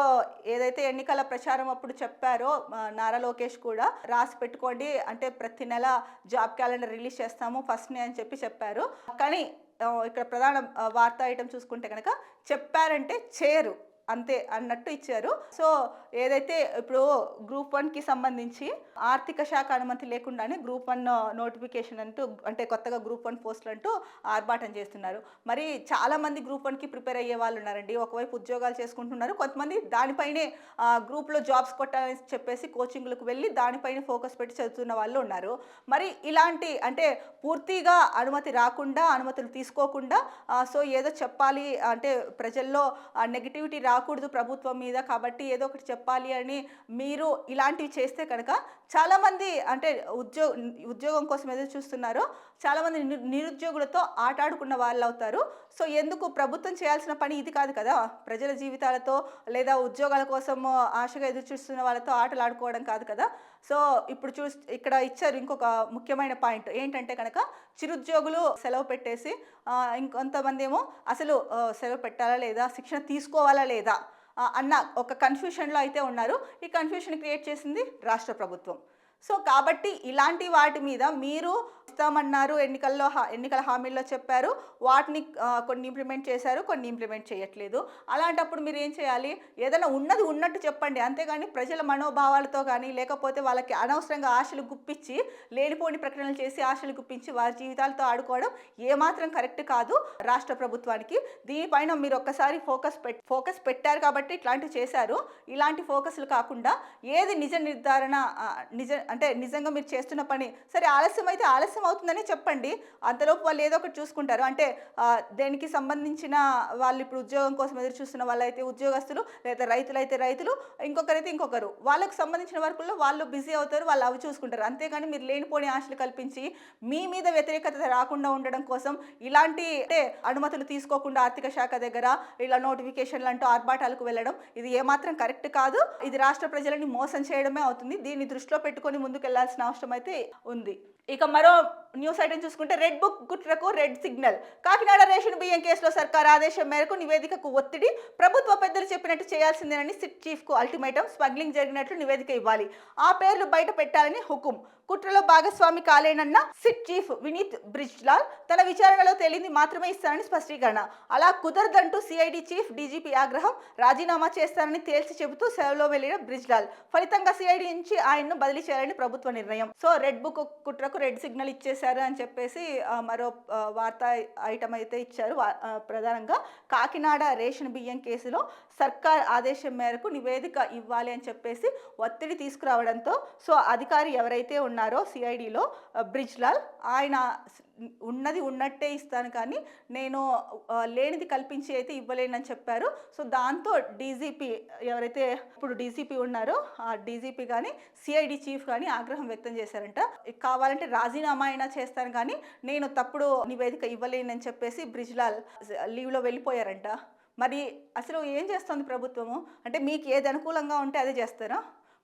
ఏదైతే ఎన్నికల ప్రచారం అప్పుడు చెప్పారో నారా లోకేష్ కూడా, రాసి పెట్టుకోండి అంటే ప్రతి నెల జాబ్ క్యాలెండర్ రిలీజ్ చేస్తాము ఫస్ట్నే అని చెప్పారు. కానీ ఇక్కడ ప్రధాన వార్తా ఐటమ్ చూసుకుంటే కనుక, చెప్పారంటే చేయరు అంతే అన్నట్టు ఇచ్చారు. సో ఏదైతే ఇప్పుడు గ్రూప్ 1కి సంబంధించి ఆర్థిక శాఖ అనుమతి లేకుండానే గ్రూప్ 1 నోటిఫికేషన్ అంటూ అంటే కొత్తగా గ్రూప్ 1 పోస్టులు అంటూ ఆర్భాటం చేస్తున్నారు. మరి చాలామంది గ్రూప్ 1కి ప్రిపేర్ అయ్యే వాళ్ళు ఉన్నారండి. ఒకవైపు ఉద్యోగాలు చేసుకుంటున్నారు, కొంతమంది దానిపైనే గ్రూప్లో జాబ్స్ కొట్టాలని చెప్పేసి కోచింగ్లకు వెళ్ళి దానిపైన ఫోకస్ పెట్టి చదువుతున్న వాళ్ళు ఉన్నారు. మరి ఇలాంటి అంటే పూర్తిగా అనుమతి రాకుండా, అనుమతులు తీసుకోకుండా సో ఏదో చెప్పాలి అంటే ప్రజల్లో నెగిటివిటీ రాకూడదు ప్రభుత్వం మీద, కాబట్టి ఏదో ఒకటి చెప్పాలి అని మీరు ఇలాంటివి చేస్తే కనుక చాలామంది అంటే ఉద్యోగం కోసం ఎదురు చూస్తున్నారు, చాలామంది నిరుద్యోగులతో ఆటాడుకున్న వాళ్ళు అవుతారు. సో ఎందుకు ప్రభుత్వం చేయాల్సిన పని ఇది కాదు కదా, ప్రజల జీవితాలతో లేదా ఉద్యోగాల కోసం ఆశగా ఎదురు చూస్తున్న వాళ్ళతో ఆటలు ఆడుకోవడం కాదు కదా. సో ఇప్పుడు ఇక్కడ ఇచ్చారు ఇంకొక ముఖ్యమైన పాయింట్ ఏంటంటే కనుక, చిరుద్యోగులు సెలవు పెట్టేసి ఇంకొంతమంది ఏమో అసలు సెలవు పెట్టాలా లేదా, శిక్షణ తీసుకోవాలా లేదా అన్న ఒక కన్ఫ్యూషన్లో అయితే ఉన్నారు. ఈ కన్ఫ్యూషన్ క్రియేట్ చేసింది రాష్ట్ర ప్రభుత్వం. సో కాబట్టి ఇలాంటి వాటి మీద మీరు ఇస్తామన్నారు, ఎన్నికల హామీల్లో చెప్పారు, వాటిని కొన్ని ఇంప్లిమెంట్ చేశారు, కొన్ని ఇంప్లిమెంట్ చేయట్లేదు. అలాంటప్పుడు మీరు ఏం చేయాలి? ఏదైనా ఉన్నది ఉన్నట్టు చెప్పండి, అంతేగాని ప్రజల మనోభావాలతో కానీ లేకపోతే వాళ్ళకి అనవసరంగా ఆశలు గుప్పించి లేనిపోని ప్రకటనలు చేసి ఆశలు గుప్పించి వారి జీవితాలతో ఆడుకోవడం ఏమాత్రం కరెక్ట్ కాదు రాష్ట్ర ప్రభుత్వానికి. దీనిపైన మీరు ఒక్కసారి ఫోకస్ పెట్టారు కాబట్టి ఇట్లాంటివి చేశారు. ఇలాంటి ఫోకస్లు కాకుండా ఏది నిజ నిర్ధారణ అంటే నిజంగా మీరు చేస్తున్న పని, సరే ఆలస్యం అయితే ఆలస్యం అవుతుందని చెప్పండి. అంతలోపు వాళ్ళు ఏదో ఒకటి చూసుకుంటారు. అంటే దేనికి సంబంధించిన వాళ్ళు ఇప్పుడు ఉద్యోగం కోసం ఎదురు చూస్తున్న వాళ్ళైతే ఉద్యోగస్తులు, లేదా రైతులైతే రైతులు, ఇంకొకరైతే ఇంకొకరు. వాళ్ళకి సంబంధించిన వర్కుల్లో వాళ్ళు బిజీ అవుతారు. వాళ్ళు అవి చూసుకుంటారు. అంతేగాని మీరు లేనిపోని ఆశలు కల్పించి మీ మీద వ్యతిరేకత రాకుండా ఉండడం కోసం ఇలాంటి అంటే అనుమతులు తీసుకోకుండా ఆర్థిక శాఖ దగ్గర ఇలా నోటిఫికేషన్లు అంటూ ఆర్భాటాలకు వెళ్ళడం ఇది ఏమాత్రం కరెక్ట్ కాదు. ఇది రాష్ట్ర ప్రజలని మోసం చేయడమే అవుతుంది. దీన్ని దృష్టిలో పెట్టుకొని ముందుకెళ్లాల్సిన అవసరం అయితే ఉంది. ఇక మరో న్యూస్ ఐటమ్ చూసుకుంటే రెడ్ బుక్ కుట్రకు రెడ్ సిగ్నల్. కాకినాడ రేషన్ బియ్యం కేసులో సర్కార్ ఆదేశం మేరకు నివేదికకు ఒత్తిడి. ప్రభుత్వ పెద్దలు చెప్పినట్టు చేయాల్సిందేనని సిట్ చీఫ్ కు అల్టిమేటం. స్మగ్లింగ్ జరిగినట్లు నివేదిక ఇవ్వాలి. ఆ పేర్లు బయట పెట్టాలని హుకుం. కుట్రలో భాగస్వామి కాలేనన్న సిట్ చీఫ్ వినీత్ బ్రిజ్లాల్ తన విచారణలో తేలింది మాత్రమే ఇస్తానని స్పష్టీకరణ. అలా కుదరదంటూ సిఐడి చీఫ్ డీజీపీ ఆగ్రహం. రాజీనామా చేస్తానని తేల్చి చెబుతూ సెలవులో వెళ్లిన బ్రిజ్లాల్. ఫలితంగా సిఐడి నుంచి ఆయన్ను బదిలీ చేయాలని ప్రభుత్వ నిర్ణయం. సో రెడ్ బుక్ కుట్రకు రెడ్ సిగ్నల్ ఇచ్చేశారు అని చెప్పేసి మరో వార్తా ఐటమ్ అయితే ఇచ్చారు. ప్రధానంగా కాకినాడ రేషన్ బియ్యం కేసులో సర్కార్ ఆదేశం మేరకు నివేదిక ఇవ్వాలి అని చెప్పేసి ఒత్తిడి తీసుకురావడంతో సో అధికారి ఎవరైతే ఉన్నారో సిఐడిలో బ్రిజ్లాల్, ఆయన ఉన్నది ఉన్నట్టే ఇస్తాను కానీ నేను లేనిది కల్పించి అయితే ఇవ్వలేనని చెప్పారు. సో దాంతో డీజీపీ ఎవరైతే ఇప్పుడు డీజీపీ ఉన్నారో ఆ డీజీపీ కానీ సిఐడి చీఫ్ కానీ ఆగ్రహం వ్యక్తం చేశారంట. కావాలంటే రాజీనామా అయినా చేస్తాను కానీ నేను తప్పుడు నివేదిక ఇవ్వలేనని చెప్పేసి బ్రిజ్లాల్ లీవ్లో వెళ్ళిపోయారంట. మరి అసలు ఏం చేస్తుంది ప్రభుత్వము? అంటే మీకు ఏది అనుకూలంగా ఉంటే అదే చేస్తారా?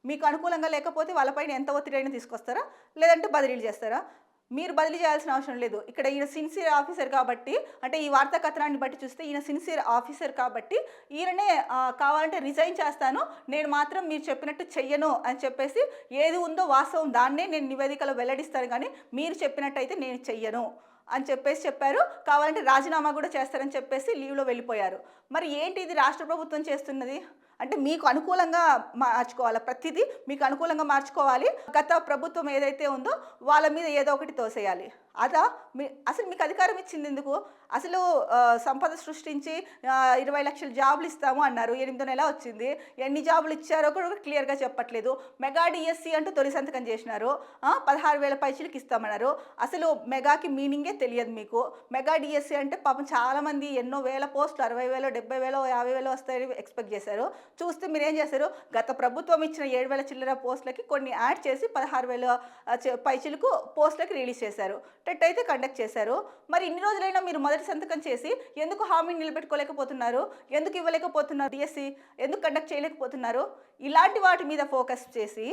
మీకు అనుకూలంగా లేకపోతే వాళ్ళపైన ఎంత ఒత్తిడి అయినా తీసుకొస్తారా, లేదంటే బదిలీలు చేస్తారా? మీరు బదిలీ చేయాల్సిన అవసరం లేదు. ఇక్కడ ఈయన సిన్సియర్ ఆఫీసర్ కాబట్టి, అంటే ఈ వార్తా కథనాన్ని బట్టి చూస్తే ఈయన సిన్సియర్ ఆఫీసర్ కాబట్టి ఈయననే కావాలంటే రిజైన్ చేస్తాను, నేను మాత్రం మీరు చెప్పినట్టు చెయ్యను అని చెప్పేసి ఏది ఉందో వాస్తవం దాన్నే నేను నివేదికలో వెల్లడిస్తాను కానీ మీరు చెప్పినట్టయితే నేను చెయ్యను అని చెప్పేసి చెప్పారు. కావాలంటే రాజీనామా కూడా చేస్తారని చెప్పేసి లీవ్లో వెళ్ళిపోయారు. మరి ఏంటి ఇది రాష్ట్ర ప్రభుత్వం చేస్తున్నది? అంటే మీకు అనుకూలంగా మార్చుకోవాలి, ప్రతిదీ మీకు అనుకూలంగా మార్చుకోవాలి. గత ప్రభుత్వం ఏదైతే ఉందో వాళ్ళ మీద ఏదో ఒకటి తోసేయాలి. అదా అసలు మీకు అధికారం ఇచ్చింది ఎందుకు? అసలు సంపద సృష్టించి 20 లక్షల జాబులు ఇస్తాము అన్నారు. 8వ నెల వచ్చింది. ఎన్ని జాబులు ఇచ్చారో కూడా క్లియర్గా చెప్పట్లేదు. మెగా డిఎస్సి అంటూ తొలి సంతకం చేసినారు. 16,000 పైసలకి ఇస్తామన్నారు. అసలు మెగాకి మీనింగే తెలియదు మీకు. మెగా డిఎస్సి అంటే పాపం చాలామంది ఎన్నో వేల పోస్టులు 60,000, 70,000, 50,000 వస్తాయని ఎక్స్పెక్ట్ చేశారు. చూస్తే మీరు ఏం చేశారు? గత ప్రభుత్వం ఇచ్చిన 7,000 చిల్లర పోస్టులకి కొన్ని యాడ్ చేసి 16,000 పైసలకు పోస్టులకి రిలీజ్ చేశారు. టెట్ అయితే కండక్ట్ చేశారు. మరి ఇన్ని రోజులైనా మీరు మొదటి సంతకం చేసి ఎందుకు హామీని నిలబెట్టుకోలేకపోతున్నారు? ఎందుకు ఇవ్వలేకపోతున్నారు? డిఎస్సి ఎందుకు కండక్ట్ చేయలేకపోతున్నారు? ఇలాంటి వాటి మీద ఫోకస్ చేసి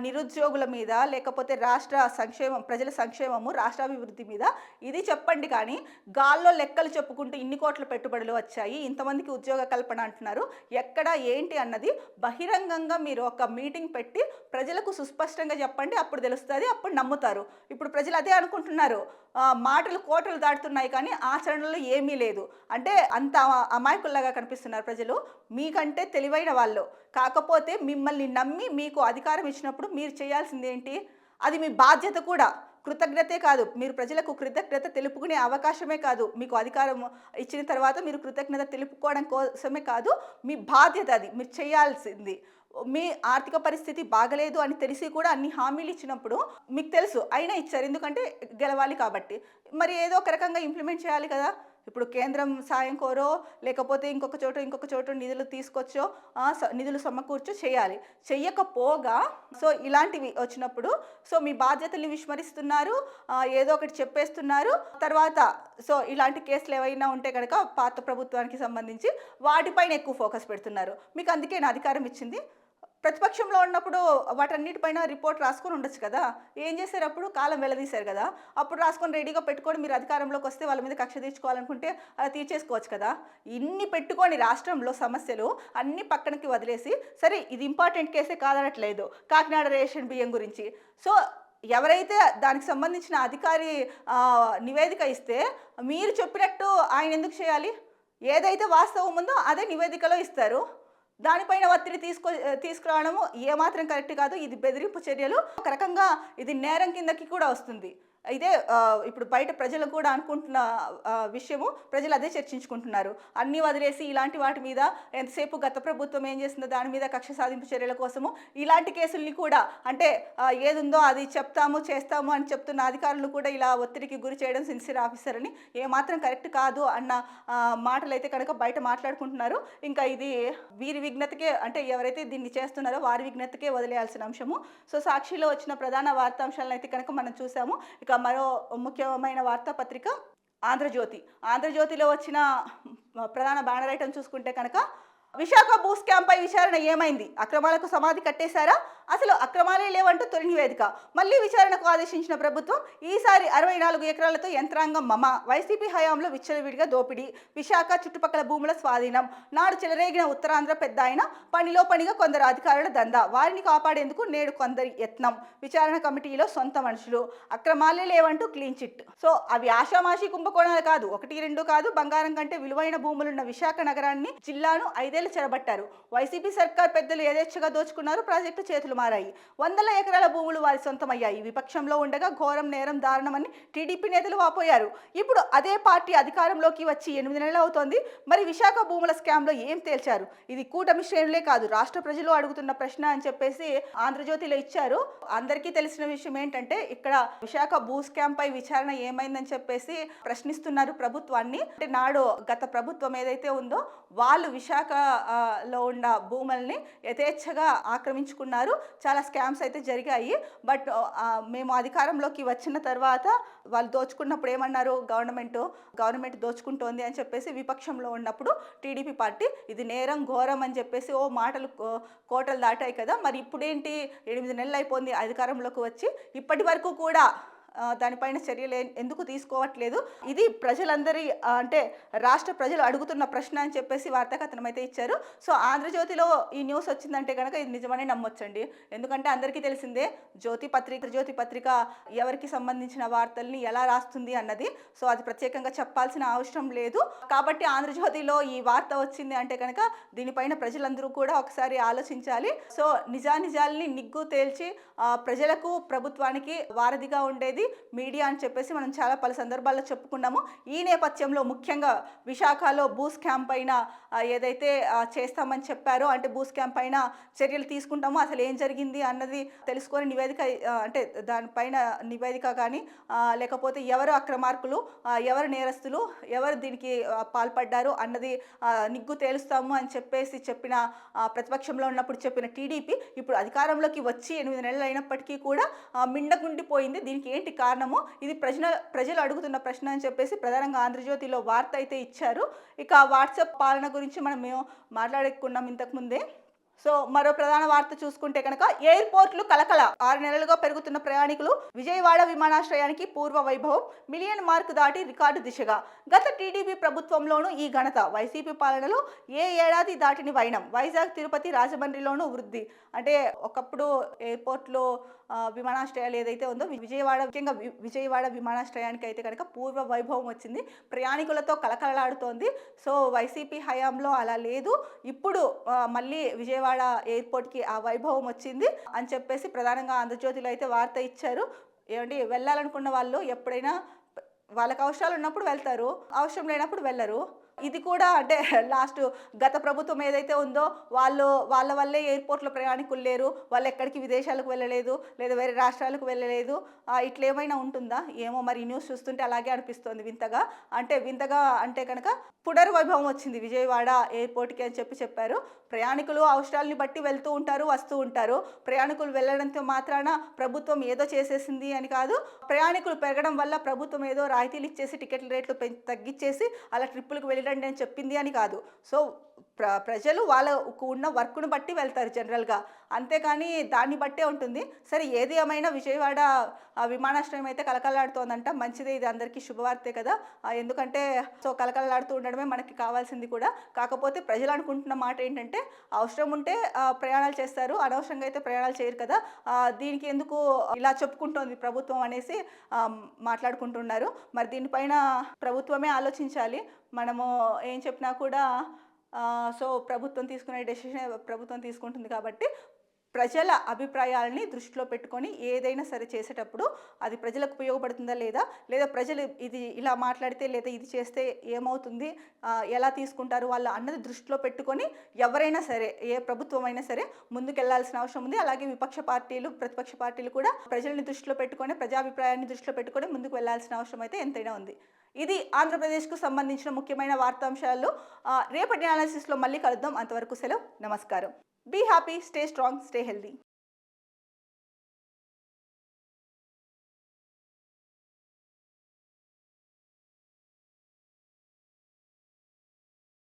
నిరుద్యోగుల మీద, లేకపోతే రాష్ట్ర సంక్షేమం, ప్రజల సంక్షేమము, రాష్ట్రాభివృద్ధి మీద ఇది చెప్పండి. కానీ గాల్లో లెక్కలు చెప్పుకుంటూ ఇన్ని కోట్ల పెట్టుబడులు వచ్చాయి, ఇంతమందికి ఉద్యోగ కల్పన అంటున్నారు, ఎక్కడ ఏంటి అన్నది బహిరంగంగా మీరు ఒక మీటింగ్ పెట్టి ప్రజలకు సుస్పష్టంగా చెప్పండి. అప్పుడు తెలుస్తుంది, అప్పుడు నమ్ముతారు. ఇప్పుడు ప్రజలు అదే అనుకుంటున్నారు. మాటలు కోటలు దాటుతున్నాయి కానీ ఆచరణలో ఏమీ లేదు. అంటే అంత అమాయకుల్లాగా కనిపిస్తున్నారు ప్రజలు. మీకంటే తెలివైన వాళ్ళు. కాకపోతే మిమ్మల్ని నమ్మి మీకు అధికారం ఇచ్చినప్పుడు మీరు చేయాల్సింది ఏంటి? అది మీ బాధ్యత కూడా. కృతజ్ఞతే కాదు, మీరు ప్రజలకు కృతజ్ఞత తెలుపుకునే అవకాశమే కాదు, మీకు అధికారం ఇచ్చిన తర్వాత మీరు కృతజ్ఞత తెలుపుకోవడం కోసమే కాదు, మీ బాధ్యత అది. మీరు చేయాల్సింది. మీ ఆర్థిక పరిస్థితి బాగలేదు అని తెలిసి కూడా అన్ని హామీలు ఇచ్చినప్పుడు మీకు తెలుసు, అయినా ఇచ్చారు. ఎందుకంటే గెలవాలి కాబట్టి. మరి ఏదో ఒక రకంగా ఇంప్లిమెంట్ చేయాలి కదా. ఇప్పుడు కేంద్రం సాయం కోరో, లేకపోతే ఇంకొక చోట నిధులు తీసుకొచ్చో, నిధులు సమకూర్చో చేయాలి. చెయ్యకపోగా సో ఇలాంటివి వచ్చినప్పుడు సో మీ బాధ్యతల్ని విస్మరిస్తున్నారు, ఏదో ఒకటి చెప్పేస్తున్నారు. తర్వాత సో ఇలాంటి కేసులు ఏవైనా ఉంటే కనుక పాత ప్రభుత్వానికి సంబంధించి వాటిపైన ఎక్కువ ఫోకస్ పెడుతున్నారు. మీకు అందుకే నా అధికారం ఇచ్చింది. ప్రతిపక్షంలో ఉన్నప్పుడు వాటన్నిటిపైన రిపోర్ట్ రాసుకొని ఉండొచ్చు కదా. ఏం చేశారు? అప్పుడు కాలం వెల్లదీశారు కదా. అప్పుడు రాసుకొని రెడీగా పెట్టుకొని మీరు అధికారంలోకి వస్తే వాళ్ళ మీద కక్ష తీర్చుకోవాలనుకుంటే అలా తీర్చేసుకోవచ్చు కదా. ఇన్ని పెట్టుకొని రాష్ట్రంలో సమస్యలు అన్ని పక్కనకి వదిలేసి, సరే ఇది ఇంపార్టెంట్ కేసే కాదనట్లేదు, కాకినాడ రేషన్ బియ్యం గురించి. సో ఎవరైతే దానికి సంబంధించిన అధికారి నివేదిక ఇస్తే మీరు చెప్పినట్టు ఆయన ఎందుకు చేయాలి? ఏదైతే వాస్తవం ఉందో అదే నివేదికలో ఇస్తారు. దానిపైన ఒత్తిడి తీసుకురావడము ఏమాత్రం కరెక్ట్ కాదు. ఇది బెదిరింపు చర్యలు. ఒక రకంగా ఇది నేరం కిందకి కూడా వస్తుంది. ఇదే ఇప్పుడు బయట ప్రజలు కూడా అనుకుంటున్న విషయము ప్రజలు అదే చర్చించుకుంటున్నారు. అన్నీ వదిలేసి ఇలాంటి వాటి మీద ఎంతసేపు గత ప్రభుత్వం ఏం చేసిందో దాని మీద కక్ష సాధింపు చర్యల కోసము ఇలాంటి కేసుల్ని కూడా అంటే ఏదుందో అది చెప్తాము, చేస్తాము అని చెప్తున్న అధికారులు కూడా ఇలా ఒత్తిడికి గురి చేయడం సిన్సియర్ ఆఫీసర్ అని ఏమాత్రం కరెక్ట్ కాదు అన్న మాటలైతే కనుక బయట మాట్లాడుకుంటున్నారు. ఇంకా ఇది వీరి విజ్ఞతకే అంటే ఎవరైతే దీన్ని చేస్తున్నారో వారి విజ్ఞతకే వదిలేయాల్సిన అంశము. సో సాక్షిలో వచ్చిన ప్రధాన వార్తాంశాలను అయితే కనుక మనం చూసాము. ఇక మరో ముఖ్యమైన వార్తాపత్రిక ఆంధ్రజ్యోతి. ఆంధ్రజ్యోతిలో వచ్చిన ప్రధాన బ్యానర్ ఐటమ్ చూసుకుంటే కనుక విశాఖ భూ స్కామ్పై విచారణ ఏమైంది? అక్రమాలకు సమాధి కట్టేశారా? అసలు అక్రమాలే లేవంటూ తొలి నివేదిక. మళ్ళీ విచారణకు ఆదేశించిన ప్రభుత్వం ఈసారి 64 ఎకరాలతో యంత్రాంగం మమ. వైసీపీ హయాంలో విచ్చలవిడిగా దోపిడీ. విశాఖ చుట్టుపక్కల భూముల స్వాధీనం. నాడు చెలరేగిన ఉత్తరాంధ్ర పెద్ద ఆయన పనిలో పనిగా కొందరు అధికారుల దందా. వారిని కాపాడేందుకు నేడు కొందరి యత్నం. విచారణ కమిటీలో సొంత మనుషులు. అక్రమాలే లేవంటూ క్లీన్ చిట్. సో అవి ఆషామాషి కుంభకోణాలు కాదు, 1, 2 కాదు. బంగారం కంటే విలువైన భూములున్న విశాఖ నగరాన్ని జిల్లాను 5 ఏళ్లు చెరబట్టారు. వైసీపీ సర్కార్ పెద్దలు యథేచ్ఛగా దోచుకున్నారు. ప్రాజెక్టు చేతులు మారాయి. వందల ఎకరాల భూములు వారి సొంతమయ్యాయి. విపక్షంలో ఉండగా ఘోరం నేరం దారుణమని టీడీపీ నేతలు వాపోయారు. ఇప్పుడు అదే పార్టీ అధికారంలోకి వచ్చి 8 నెలలు అవుతోంది. మరి విశాఖ భూముల స్కామ్లో ఏం తేల్చారు? ఇది కూటమి శ్రేణులే కాదు రాష్ట్ర ప్రజలు అడుగుతున్న ప్రశ్న అని చెప్పేసి ఆంధ్రజ్యోతిలో ఇచ్చారు. అందరికీ తెలిసిన విషయం ఏంటంటే ఇక్కడ విశాఖ భూ స్కామ్ పై విచారణ ఏమైందని చెప్పేసి ప్రశ్నిస్తున్నారు ప్రభుత్వాన్ని. అంటే నాడు గత ప్రభుత్వం ఏదైతే ఉందో వాళ్ళు విశాఖలో ఉన్న భూముల్ని యథేచ్ఛగా ఆక్రమించుకున్నారు. చాలా స్కామ్స్ అయితే జరిగాయి. బట్ మేము అధికారంలోకి వచ్చిన తర్వాత వాళ్ళు దోచుకున్నప్పుడు ఏమన్నారు? గవర్నమెంట్ దోచుకుంటోంది అని చెప్పేసి విపక్షంలో ఉన్నప్పుడు టీడీపీ పార్టీ ఇది నేరం ఘోరం అని చెప్పేసి మాటలు కోటలు దాటాయి కదా. మరి ఇప్పుడేంటి 8 నెలలు అయిపోయింది అధికారంలోకి వచ్చి, ఇప్పటి వరకు కూడా దానిపైన చర్యలు ఎందుకు తీసుకోవట్లేదు? ఇది ప్రజలందరి అంటే రాష్ట్ర ప్రజలు అడుగుతున్న ప్రశ్న అని చెప్పేసి వార్తాకథనం అయితే ఇచ్చారు. సో ఆంధ్రజ్యోతిలో ఈ న్యూస్ వచ్చిందంటే కనుక ఇది నిజమనే నమ్మొచ్చండి. ఎందుకంటే అందరికీ తెలిసిందే జ్యోతి పత్రిక ఎవరికి సంబంధించిన వార్తల్ని ఎలా రాస్తుంది అన్నది. సో అది ప్రత్యేకంగా చెప్పాల్సిన అవసరం లేదు. కాబట్టి ఆంధ్రజ్యోతిలో ఈ వార్త వచ్చింది అంటే కనుక దీనిపైన ప్రజలందరూ కూడా ఒకసారి ఆలోచించాలి. సో నిజానిజాల్ని నిగ్గు తేల్చి ప్రజలకు ప్రభుత్వానికి వారధిగా ఉండేది మీడియా అని చెప్పేసి మనం చాలా పలు సందర్భాల్లో చెప్పుకున్నాము. ఈ నేపథ్యంలో ముఖ్యంగా విశాఖలో భూ స్కామ్ పైన ఏదైతే చేస్తామని చెప్పారో అంటే భూ స్కామ్ పైన చర్యలు తీసుకుంటామో అసలు ఏం జరిగింది అన్నది తెలుసుకొని నివేదిక అంటే దానిపైన నివేదిక కానీ లేకపోతే ఎవరు అక్రమార్కులు, ఎవరు నేరస్తులు, ఎవరు దీనికి పాల్పడ్డారు అన్నది నిగ్గు తేలుస్తాము అని చెప్పేసి చెప్పిన ప్రతిపక్షంలో ఉన్నప్పుడు చెప్పిన టీడీపీ ఇప్పుడు అధికారంలోకి వచ్చి 8 నెలలు అయినప్పటికీ కూడా మిండకుండిపోయింది. దీనికి ఏంటి కారణము? ఇది ప్రజలు అడుగుతున్న ప్రశ్న అని చెప్పేసి ప్రధానంగా ఆంధ్రజ్యోతిలో వార్త అయితే ఇచ్చారు. ఇక వాట్సాప్ పాలన గురించి మనం మాట్లాడుకున్నాం ఇంతకుముందే. సో మరో ప్రధాన వార్త చూసుకుంటే కనుక ఎయిర్పోర్ట్లు కలకల. 6 నెలలుగా పెరుగుతున్న ప్రయాణికులు. విజయవాడ విమానాశ్రయానికి పూర్వ వైభవం. మిలియన్ మార్కు దాటి రికార్డు దిశగా. గత టీడీపీ ప్రభుత్వంలోనూ ఈ ఘనత. వైసీపీ పాలనలో ఏ ఏడాది దాటిని వైనం. వైజాగ్, తిరుపతి, రాజమండ్రిలోనూ వృద్ధి. అంటే ఒకప్పుడు ఎయిర్పోర్ట్లో విమానాశ్రయాలు ఏదైతే ఉందో ముఖ్యంగా విజయవాడ విమానాశ్రయానికి అయితే కనుక పూర్వ వైభవం వచ్చింది. ప్రయాణికులతో కలకలలాడుతోంది. సో వైసీపీ హయాంలో అలా లేదు. ఇప్పుడు మళ్ళీ విజయవాడ ఎయిర్పోర్ట్కి ఆ వైభవం వచ్చింది అని చెప్పేసి ప్రధానంగా ఆంధ్రజ్యోతిలో అయితే వార్త ఇచ్చారు. ఏమండి, వెళ్ళాలనుకున్న వాళ్ళు ఎప్పుడైనా వాళ్ళకి అవసరాలు ఉన్నప్పుడు వెళ్తారు, అవసరం లేనప్పుడు వెళ్ళరు. ఇది కూడా అంటే గత ప్రభుత్వం ఏదైతే ఉందో వాళ్ళ వల్లే ఎయిర్పోర్ట్లో ప్రయాణికులు లేరు, వాళ్ళు ఎక్కడికి విదేశాలకు వెళ్ళలేదు, లేదా వేరే రాష్ట్రాలకు వెళ్ళలేదు, ఇట్లా ఏమైనా ఉంటుందా ఏమో. మరి న్యూస్ చూస్తుంటే అలాగే అనిపిస్తుంది వింతగా. అంటే కనుక పునర్వైభవం వచ్చింది విజయవాడ ఎయిర్పోర్ట్కి అని చెప్పారు. ప్రయాణికులు అవసరాలని బట్టి వెళ్తూ ఉంటారు, వస్తూ ఉంటారు. ప్రయాణికులు వెళ్ళడంతో మాత్రాన ప్రభుత్వం ఏదో చేసేసింది అని కాదు. ప్రయాణికులు పెరగడం వల్ల ప్రభుత్వం ఏదో రాయితీలు ఇచ్చేసి టికెట్ల రేట్లు తగ్గించేసి అలా ట్రిప్పులకు వెళ్ళండి అని చెప్పింది అని కాదు. సో ప్రజలు వాళ్ళకు ఉన్న వర్క్ను బట్టి వెళ్తారు జనరల్గా, అంతేకాని దాన్ని బట్టే ఉంటుంది. సరే ఏది ఏమైనా విజయవాడ విమానాశ్రయం అయితే కలకలాడుతోందంట. మంచిదే, ఇది అందరికీ శుభవార్తే కదా. ఎందుకంటే సో కలకలాడుతూ ఉండడమే మనకి కావాల్సింది కూడా. కాకపోతే ప్రజలు అనుకుంటున్న మాట ఏంటంటే అవసరం ఉంటే ప్రయాణాలు చేస్తారు, అనవసరంగా అయితే ప్రయాణాలు చేయరు కదా, దీనికి ఎందుకు ఇలా చెప్పుకుంటోంది ప్రభుత్వం అనేసి మాట్లాడుకుంటున్నారు. మరి దీనిపైన ప్రభుత్వమే ఆలోచించాలి. మనము ఏం చెప్పినా కూడా సో ప్రభుత్వం తీసుకునే డెసిషన్ ప్రభుత్వం తీసుకుంటుంది కాబట్టి ప్రజల అభిప్రాయాలని దృష్టిలో పెట్టుకొని ఏదైనా సరే చేసేటప్పుడు అది ప్రజలకు ఉపయోగపడుతుందా లేదా ప్రజలు ఇది ఇలా మాట్లాడితే లేదా ఇది చేస్తే ఏమవుతుంది, ఎలా తీసుకుంటారు వాళ్ళు అన్నది దృష్టిలో పెట్టుకొని ఎవరైనా సరే ఏ ప్రభుత్వం అయినా సరే ముందుకెళ్లాల్సిన అవసరం ఉంది. అలాగే విపక్ష పార్టీలు ప్రతిపక్ష పార్టీలు కూడా ప్రజల్ని దృష్టిలో పెట్టుకొని ప్రజాభిప్రాయాన్ని దృష్టిలో పెట్టుకొని ముందుకు వెళ్లాల్సిన అవసరం అయితే ఎంతైనా ఉంది. ఇది ఆంధ్రప్రదేశ్కు సంబంధించిన ముఖ్యమైన వార్తాంశాలు. రేపటి అనాలిసిస్లో మళ్ళీ కలుద్దాం. అంతవరకు సెలవు, నమస్కారం. Be happy, stay strong, stay healthy.